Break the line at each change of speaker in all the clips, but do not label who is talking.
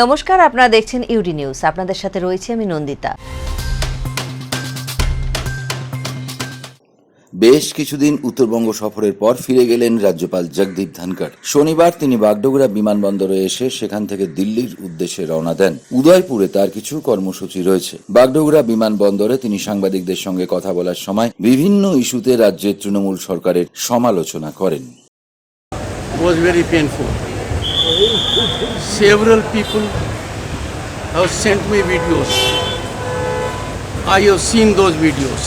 নমস্কার, আপনারা দেখছেন ইউডি নিউজ। আপনাদের সাথে রয়েছে আমি নন্দিতা।
বেশ কিছুদিন উত্তরবঙ্গ সফরের পর ফিরে গেলেন রাজ্যপাল জগদীপ ধনখড়। শনিবার তিনি বাগডোগরা বিমানবন্দরে এসে সেখান থেকে দিল্লির উদ্দেশ্যে রওনা দেন। উদয়পুরে তার কিছু কর্মসূচি রয়েছে। বাগডোগরা বিমানবন্দরে তিনি সাংবাদিকদের সঙ্গে কথা বলার সময় বিভিন্ন ইস্যুতে রাজ্যের তৃণমূল সরকারের সমালোচনা করেন।
Was very painful. Several people have sent me videos. I have seen those videos.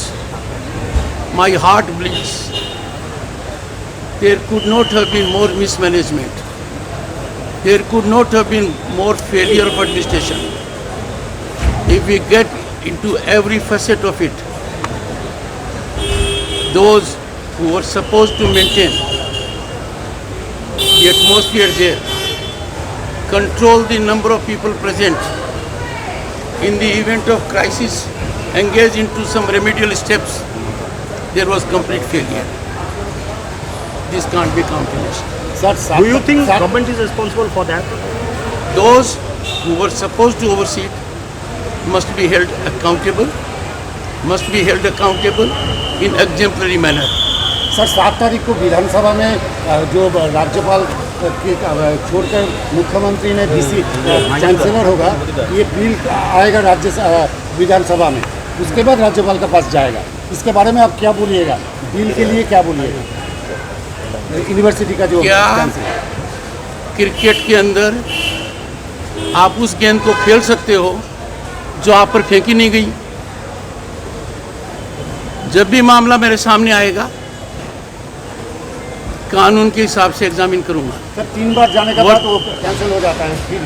My heart bleeds. There could not have been more mismanagement. There could not have been more failure of administration. If we get into every facet of it, those who were supposed to maintain the atmosphere there, control the number of people present, in the event of crisis engage into some remedial steps, there was complete failure. This can't be countenanced.
Do you think government is responsible for that?
Those who were supposed to oversee it must be held accountable in exemplary manner.
Sir 7 तारीख को विधानसभा में जो राज्यपाल के छोड़कर मुख्यमंत्री ने DC chancellor होगा, ये बिल आएगा विधानसभा में, उसके बाद राज्यपाल के पास जाएगा। इसके बारे में आप क्या बोलिएगा? बिल के लिए क्या बोलिएगा? यूनिवर्सिटी का जो
क्या क्रिकेट के अंदर आप उस गेंद को खेल सकते हो जो आप पर फेंकी नहीं गई? जब भी मामला मेरे सामने आएगा कानून के हिसाब से एग्जामिन करूंगा।
सर 3 बार जाने के बाद वो कैंसिल हो जाता है, फिर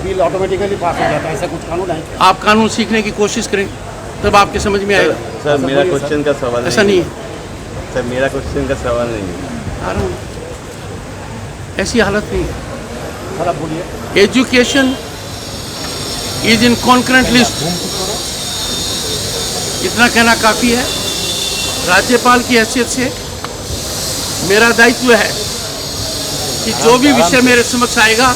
बिल ऑटोमेटिकली पास हो जाता है, ऐसा कुछ कानून है?
आप कानून सीखने की कोशिश करें तब आपके समझ में आएगा।
सर मेरा क्वेश्चन का सवाल
ऐसा नहीं है
सर, मेरा क्वेश्चन का सवाल नहीं है।
आ रहा हूं, ऐसी हालत नहीं है।
सर आप बोलिए।
Education is in concurrent list, इतना कहना काफी है। राज्यपाल की हैसियत से मेरा दायित्व है कि जो भी विषय मेरे समक्ष आएगा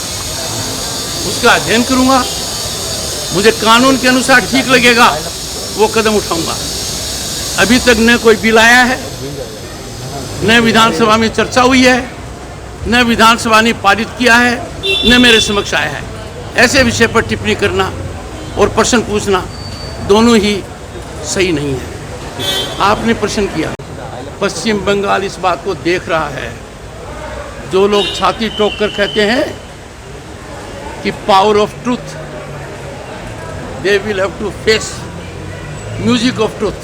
उसका अध्ययन करूंगा, मुझे कानून के अनुसार ठीक लगेगा वो कदम उठाऊंगा। अभी तक न कोई बिल आया है, न विधानसभा में चर्चा हुई है, न विधानसभा ने पारित किया है, न मेरे समक्ष आया है। ऐसे विषय पर टिप्पणी करना और प्रश्न पूछना दोनों ही सही नहीं है। आपने प्रश्न किया, पश्चिम बंगाल इस बात को देख रहा है। जो लोग छाती ठोक कर कहते हैं कि power of truth, they will have to face music of truth.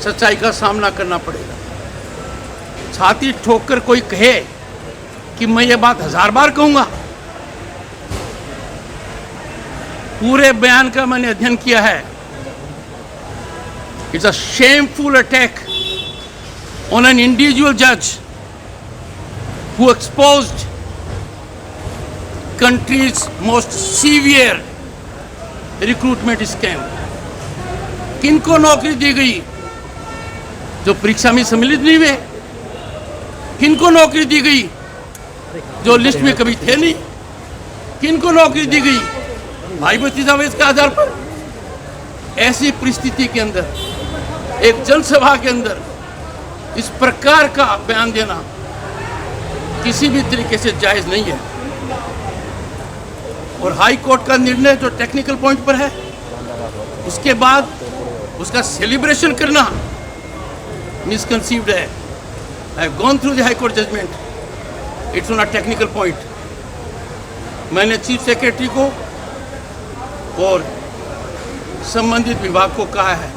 सच्चाई का सामना करना पड़ेगा। छाती ठोक कर कोई कहे कि मैं ये बात 1000 बार कहूंगा, पूरे बयान का मैंने अध्ययन किया है। It's a shameful attack on an individual judge who exposed country's most severe recruitment scam. किनको नौकरी दी गई जो परीक्षा में सम्मिलित नहीं हुए? किनको नौकरी दी गई जो लिस्ट में कभी थे नहीं? किनको नौकरी दी गई भाई भतीजावेज के आधार पर? ऐसी परिस्थिति के अंदर एक जनसभा के अंदर इस प्रकार का बयान देना किसी भी तरीके से जायज नहीं है। और हाई कोर्ट का निर्णय जो टेक्निकल पॉइंट पर है, उसके बाद उसका सेलिब्रेशन करना मिसकंसीव्ड है। I have gone through the high court judgment, it's on a technical point. मैंने चीफ सेक्रेटरी को और संबंधित विभाग को कहा है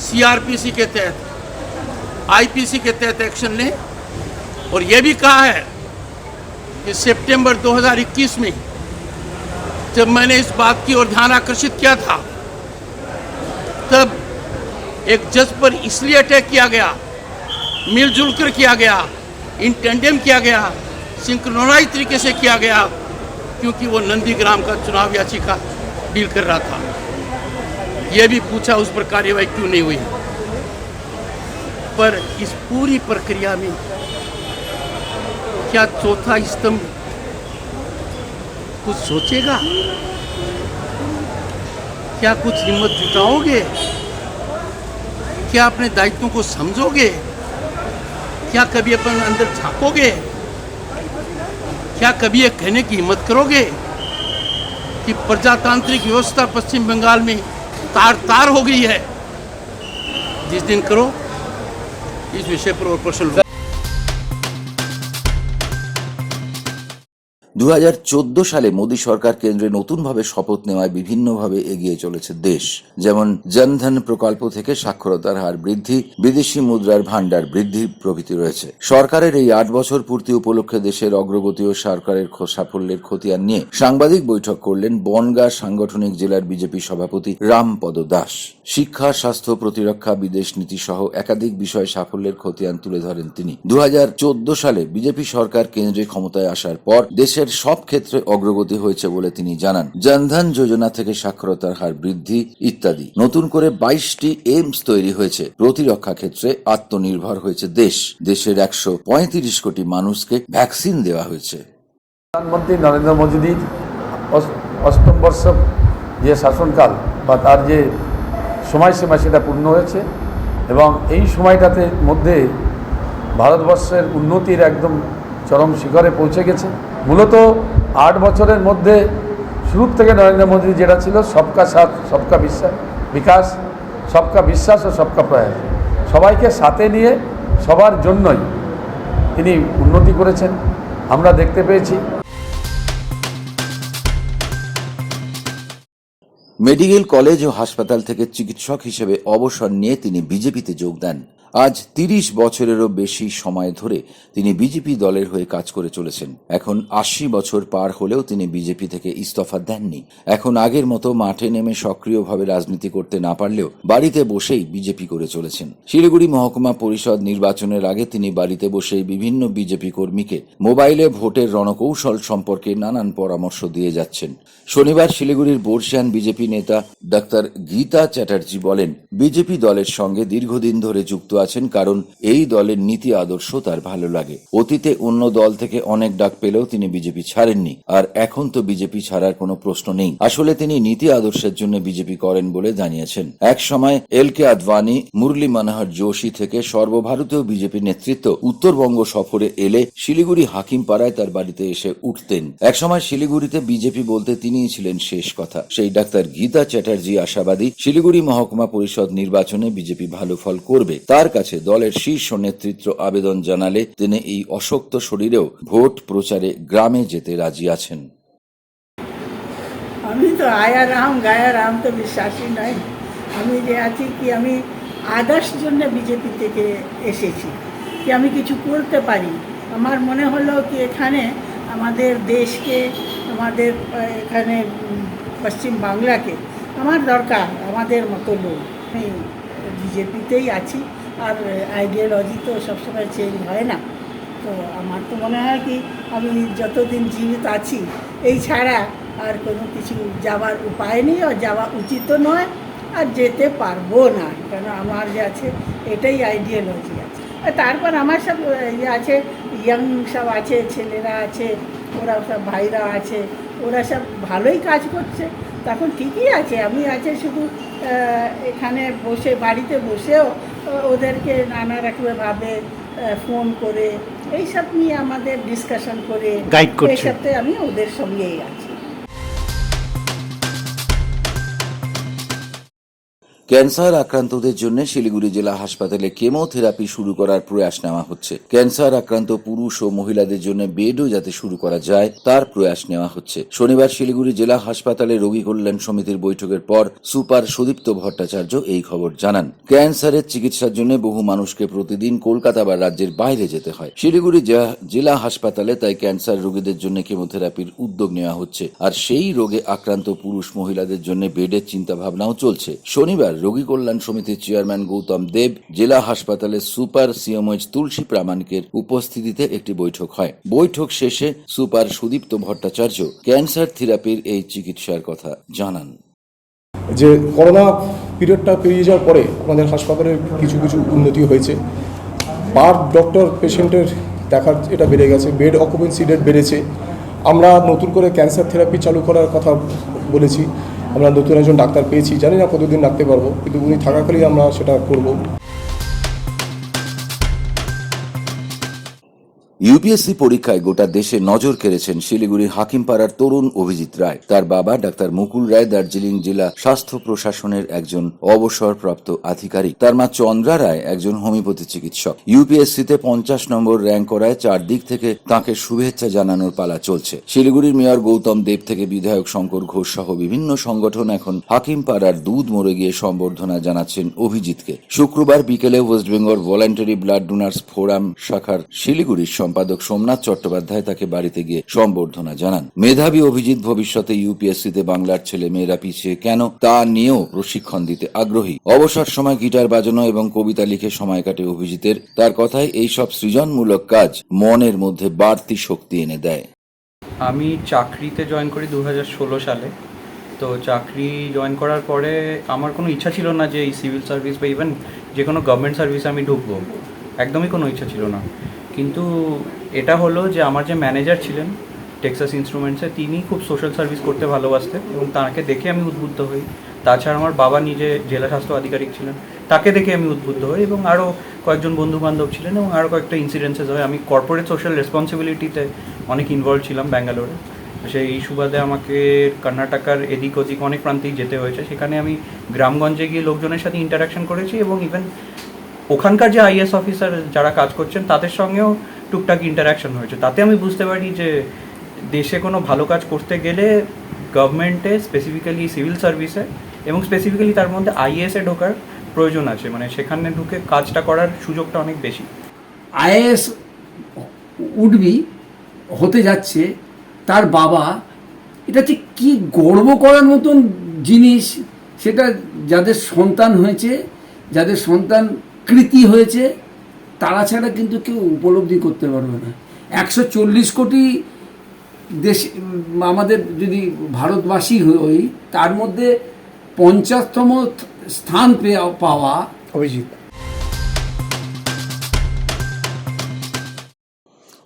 सीआरपीसी के तहत, आईपीसी के तहत एक्शन लें। और यह भी कहा है कि सितंबर 2021 में जब मैंने इस बात की ओर ध्यान आकर्षित किया था, तब एक जज पर इसलिए अटैक किया गया, मिलजुल कर किया गया, इन टेंडेम किया गया, सिंक्रोनाइज तरीके से किया गया, क्योंकि वो नंदीग्राम का चुनाव याचिका डील कर रहा था। यह भी पूछा उस पर कार्यवाही क्यों नहीं हुई। पर इस पूरी प्रक्रिया में क्या चौथा स्तंभ कुछ सोचेगा? क्या कुछ हिम्मत जुटाओगे? क्या अपने दायित्वों को समझोगे? क्या कभी अपने अंदर झांकोगे? क्या कभी ये कहने की हिम्मत करोगे कि प्रजातांत्रिक व्यवस्था पश्चिम बंगाल में तार तार हो गई है? जिस दिन करो इस विषय पर और प्रश्न
2014 সালে মোদী সরকার কেন্দ্রে নতুনভাবে শপথ নেওয়ায় বিভিন্নভাবে এগিয়ে চলেছে দেশ। যেমন জনধন প্রকল্প থেকে সাক্ষরতার হার বৃদ্ধি, বিদেশি মুদ্রার ভান্ডার বৃদ্ধি প্রভৃতি রয়েছে। সরকারের এই 8 বছর পূর্তি উপলক্ষে দেশের অগ্রগতি ও সরকারের সাফল্যের খতিয়ান নিয়ে সাংবাদিক বৈঠক করলেন বনগাঁ সাংগঠনিক জেলার বিজেপি সভাপতি রামপদ দাস। শিক্ষা, স্বাস্থ্য, প্রতিরক্ষা, বিদেশ নীতি সহ একাধিক বিষয়ে সাফল্যের খতিয়ান তুলে ধরেন তিনি। 2014 সালে বিজেপি সরকার কেন্দ্রে ক্ষমতায় আসার পর দেশের সব ক্ষেত্রে অগ্রগতি হয়েছে বলে তিনি জানান। জনধন যোজনা থেকে সাক্ষরতার হার বৃদ্ধি ইত্যাদি। নতুন করে 22টি এইমস তৈরি হয়েছে। প্রতিরক্ষা ক্ষেত্রে আত্মনির্ভর হয়েছে দেশ। দেশের 135 কোটি মানুষকে ভ্যাকসিন দেওয়া হয়েছে।
প্রধানমন্ত্রী নরেন্দ্র মোদীর অষ্টম বর্ষ যে শাসনকাল বা তার যে সময়সীমা সেটা পূর্ণ হয়েছে এবং এই সময়টাতে মধ্যে ভারতবর্ষের উন্নতির একদম চরম শিখরে পৌঁছে গেছে। মূলত 8 বছরের মধ্যে শুরু থেকে নরেন্দ্র মোদী যেটা ছিল সবকা সাথ সবকা বিকাশ, সবকা বিশ্বাস ও সবকা প্রয়াস, সবাইকে সাথে নিয়ে সবার জন্যই তিনি উন্নতি করেছেন আমরা দেখতে পেয়েছি।
মেডিকেল কলেজ ও হাসপাতাল থেকে চিকিৎসক হিসেবে অবসর নিয়ে তিনি বিজেপিতে যোগ দেন। আজ 30 বছরেরও বেশি সময় ধরে তিনি বিজেপি দলের হয়ে কাজ করে চলেছেন। এখন 80 বছর পার হলেও তিনি বিজেপি থেকে ইস্তফা দেননি। এখন আগের মতো মাঠে নেমে সক্রিয়ভাবে রাজনীতি করতে না পারলেও বাড়িতে বসেই বিজেপি করে চলেছেন। শিলিগুড়ি মহকুমা পরিষদ নির্বাচনের আগে তিনি বাড়িতে বসেই বিভিন্ন বিজেপি কর্মীকে মোবাইলে ভোটের রণকৌশল সম্পর্কে নানান পরামর্শ দিয়ে যাচ্ছেন। শনিবার শিলিগুড়ির বর্ষিয়ান বিজেপি নেতা ডাক্তার গীতা চ্যাটার্জি বলেন, বিজেপি দলের সঙ্গে দীর্ঘদিন ধরে যুক্ত আছেন কারণ এই দলের নীতি আদর্শ তার ভালো লাগে। অতীতে অন্য দল থেকে অনেক ডাক পেলেও তিনি বিজেপি ছাড়েননি, আর এখন তো বিজেপি ছাড়ার কোনো প্রশ্ন নেই। আসলে তিনি নীতি আদর্শের জন্য বিজেপি করেন বলে জানিয়েছেন। এক সময় এল.কে. আদবানি, মুরলী মনোহর যোশী থেকে সর্বভারতীয় বিজেপি নেতৃত্ব উত্তরবঙ্গ সফরে এলে শিলিগুড়ি হাকিমপাড়ায় তার বাড়িতে এসে উঠতেন। একসময় শিলিগুড়িতে বিজেপি বলতে তিনিই ছিলেন শেষ কথা। সেই ডাক্তার গীতা চ্যাটার্জি আশাবাদী শিলিগুড়ি মহকুমা পরিষদ নির্বাচনে বিজেপি ভালো ফল করবে। তার কাছে দলের শীর্ষ নেতৃত্ব আবেদন জানালে তিনি এই অশক্ত শরীরেও ভোট প্রচারে গ্রামে যেতে রাজি আছেন।
আমি তো আয়া রাম গায়া রাম তো বিশ্বাসী নয়। আমি যে আছি কি আমি আদর্শ জন্য বিজেপি থেকে এসেছি কি আমি কিছু করতে পারি। আমার মনে হলো কি এখানে আমাদের দেশকে, আমাদের এখানে পশ্চিম বাংলাকে আমার দরকার, আমাদের মতো লোক। আমি বিজেপিতেই আছি, আর আইডিওলজি তো সবসময় চেঞ্জ হয় না। তো আমার তো মনে হয় কি আমি যতদিন জীবিত আছি এই ছাড়া আর কোনো কিছু যাওয়ার উপায় নেই, আর যাওয়া উচিত নয়, আর যেতে পারবো না। কেন আমার যে আছে এটাই আইডিওলজি আছে। আর তারপর আমার সব ইয়ে আছে, ইয়াং সব আছে, ছেলেরা আছে, ওরা সব ভাইরা আছে, ওরা সব ভালোই কাজ করছে। তখন ঠিকই আছে, আমি আছে শুধু এখানে বসে বাড়িতে বসেও ওদেরকে নানা রকমভাবে ফোন করে এইসব নিয়ে আমাদের ডিসকাশন করে
গাইড করছে।
এইসবতে আমি ওদের সঙ্গেই আছি।
ক্যান্সার আক্রান্তদের জন্য শিলিগুড়ি জেলা হাসপাতালে কেমোথেরাপি শুরু করার প্রয়াস নেওয়া হচ্ছে। ক্যান্সার আক্রান্ত পুরুষ ও মহিলাদের জন্য বেডও যাতে শুরু করা যায় তার প্রয়াস নেওয়া হচ্ছে। শনিবার শিলিগুড়ি জেলা হাসপাতালে রোগী কল্যাণ সমিতির বৈঠকের পর সুপার সুদীপ্ত ভট্টাচার্য এই খবর জানান। ক্যান্সারের চিকিৎসার জন্য বহু মানুষকে প্রতিদিন কলকাতা বা রাজ্যের বাইরে যেতে হয়। শিলিগুড়ি জেলা হাসপাতালে তাই ক্যান্সার রোগীদের জন্য কেমোথেরাপির উদ্যোগ নেওয়া হচ্ছে, আর সেই রোগে আক্রান্ত পুরুষ মহিলাদের জন্য বেডের চিন্তা ভাবনাও চলছে। শনিবার রোগী কল্যাণ সমিতির চেয়ারম্যান গৌতম দেব জেলা হাসপাতালের সুপার সিএমএইচ তুলসী প্রামাণিকের উপস্থিতিতে একটি বৈঠক হয়। বৈঠক শেষে সুপার সুদীপ্ত ভট্টাচার্য ক্যান্সার থেরাপির এই চিকিৎসার কথা জানান।
যে করোনা পিরিয়ডটা পেরিয়ে যাওয়ার পরে আমাদের হাসপাতালের কিছু উন্নতি হয়েছে। পার ডক্টর পেশেন্টের দেখার এটা বেড়ে গেছে, বেড অকুপেন্সি রেট বেড়েছে, আমরা নতুন করে ক্যান্সার থেরাপি চালু করার কথা বলেছি। আমরা নতুন একজন ডাক্তার পেয়েছি, জানি না কতদিন রাখতে পারবো, কিন্তু উনি থাকাকালীন আমরা সেটা করব।
ইউপিএসসি পরীক্ষায় গোটা দেশে নজর কেড়েছেন শিলিগুড়ির হাকিমপাড়ার তরুণ অভিজিৎ রায়। তার বাবা ডাক্তার মুকুল রায় দার্জিলিং জেলা স্বাস্থ্য প্রশাসনের একজন অবসরপ্রাপ্ত আধিকারিক। তার মা চন্দ্রা রায় একজন হোমিওপ্যাথি চিকিৎসক। ইউপিএসসিতে 50 নম্বর র্যাঙ্ক করায় চারদিক থেকে তাঁকে শুভেচ্ছা জানানোর পালা চলছে। শিলিগুড়ির মেয়র গৌতম দেব থেকে বিধায়ক শঙ্কর ঘোষ সহ বিভিন্ন সংগঠন এখন হাকিমপাড়ার দুধ মোড়ে গিয়ে সম্বর্ধনা জানাচ্ছেন অভিজিৎকে। শুক্রবার বিকেলে West Bengal voluntary blood donors forum শাখার শিলিগুড়ির সম্পাদক সোমনাথ চট্টোপাধ্যায় তাকে বাড়িতে গিয়ে সম্বর্ধনা জানান। মেধাবী অভিজিৎ ভবিষ্যতে ইউপিএসসিতে বাংলার ছেলে মেয়েরা পিছিয়ে কেন তা নিয়েও প্রশিক্ষণ দিতে আগ্রহী। অবসর সময় গিটার বাজানো এবং কবিতা লিখে সময় কাটে অভিজিতের। তার কথায় এইসব সৃজনমূলক কাজ মনের মধ্যে বাড়তি শক্তি এনে দেয়।
আমি চাকরিতে জয়েন করি 2016 সালে। তো চাকরি জয়েন করার পরে আমার কোনো ইচ্ছা ছিল না যে এই সিভিল সার্ভিস বা ইভেন যে কোনো গভর্নমেন্ট সার্ভিসে আমি ঢুকবো, একদমই কোনো ইচ্ছা ছিল না। কিন্তু এটা হলো যে আমার যে ম্যানেজার ছিলেন টেক্সাস ইনস্ট্রুমেন্টসে, তিনি খুব সোশ্যাল সার্ভিস করতে ভালোবাসতেন এবং তাকে দেখে আমি উদ্বুদ্ধ হই। তাছাড়া আমার বাবা নিজে জেলা স্বাস্থ্য আধিকারিক ছিলেন, তাকে দেখে আমি উদ্বুদ্ধ হই এবং আরও কয়েকজন বন্ধুবান্ধব ছিলেন এবং আরও কয়েকটা ইনসিডেন্সেস হয়। আমি কর্পোরেট সোশ্যাল রেসপন্সিবিলিটিতে অনেক ইনভলভ ছিলাম ব্যাঙ্গালোরে। সেই সুবাদে আমাকে কর্ণাটকার এদিক ওদিক অনেক প্রান্তেই যেতে হয়েছে। সেখানে আমি গ্রামগঞ্জে গিয়ে লোকজনের সাথে ইন্টারাকশন করেছি এবং ইভেন ওখানকার যে আইএস অফিসার যারা কাজ করছেন তাদের সঙ্গেও টুকটাক ইন্টারাকশন হয়েছে। তাতে আমি বুঝতে পারি যে দেশে কোনো ভালো কাজ করতে গেলে গভর্নমেন্টে, স্পেসিফিক্যালি সিভিল সার্ভিসে এবং স্পেসিফিক্যালি তার মধ্যে আইএএসে ঢোকার প্রয়োজন আছে। মানে সেখানে ঢুকে কাজটা করার সুযোগটা অনেক বেশি।
আইএএস উঠবি হতে যাচ্ছে তার বাবা, এটা ঠিক কী গর্ব করার মতন জিনিস। সেটা যাদের সন্তান হয়েছে, যাদের সন্তান কৃতি হয়েছে, তারা ছাড়া কিন্তু কেউ উপলব্ধি করতে পারবে না। 140 কোটি দেশ আমাদের যদি ভারতবাসী হই, তার মধ্যে 50তম স্থান পাওয়া
অভিজিৎ।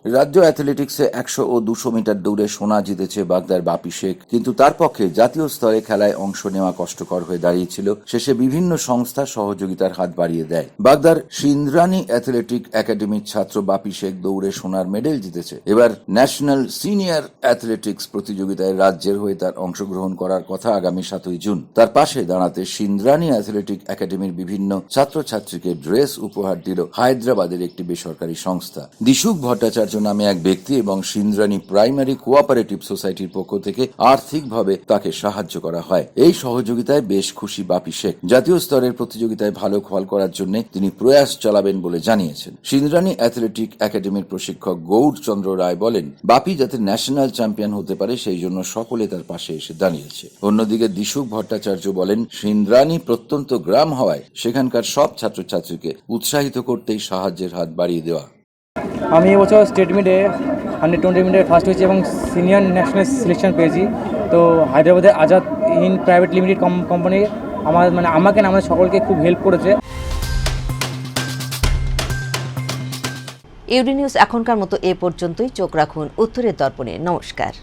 রাজ্য অ্যাথলেটিক্সে 100 ও 200 মিটার দৌড়ে সোনা জিতেছে বাগদার বাপি শেখ। কিন্তু তার পক্ষে জাতীয় স্তরে খেলায় অংশ নেওয়া কষ্টকর হয়ে দাঁড়িয়েছিল। শেষে বিভিন্ন সংস্থা সহযোগিতার হাত বাড়িয়ে দেয়। বাগদার সিন্দ্রানী অ্যাথলেটিক একাডেমির ছাত্র বাপি শেখ দৌড়ে সোনার মেডেল জিতেছে। এবার ন্যাশনাল সিনিয়র অ্যাথলেটিক্স প্রতিযোগিতায় রাজ্যের হয়ে তার অংশগ্রহণ করার কথা আগামী 7ই জুন। তার পাশে দাঁড়াতে সিন্দ্রানী অ্যাথলেটিক একাডেমির বিভিন্ন ছাত্রছাত্রীকে ড্রেস উপহার দিল হায়দ্রাবাদের একটি বেসরকারি সংস্থা। দিশুক ভট্টাচার্য নামে এক ব্যক্তি এবং সিন্দ্রানী প্রাইমারি কোঅপারেটিভ সোসাইটির পক্ষ থেকে আর্থিকভাবে তাকে সাহায্য করা হয়। এই সহযোগিতায় বেশ খুশি বাপি শেখ। জাতীয় স্তরের প্রতিযোগিতায় ভালো ফল করার জন্য তিনি প্রয়াস চালাবেন বলে জানিয়েছেন। সিন্দ্রানী অ্যাথলেটিক একাডেমির প্রশিক্ষক গৌর চন্দ্র রায় বলেন, বাপি যাতে ন্যাশনাল চ্যাম্পিয়ন হতে পারে সেই জন্য সকলে তার পাশে এসে দাঁড়িয়েছে। অন্যদিকে দিশুক ভট্টাচার্য বলেন, সিন্দ্রানী প্রত্যন্ত গ্রাম হওয়ায় সেখানকার সব ছাত্রছাত্রীকে উৎসাহিত করতেই সাহায্যের হাত বাড়িয়ে দেওয়া।
আমি এবছর স্টেট মিটে 120 মিটে ফার্স্ট হয়েছি এবং সিনিয়র ন্যাশনাল সিলেকশন পেয়েছি। তো হায়দ্রাবাদের Azad in private limited company আমাকে আমাদের সকলকে খুব হেল্প করেছে।
ইউডি নিউজ এখনকার মতো এ পর্যন্তই। চোখ রাখুন উত্তরের দর্পণে। নমস্কার।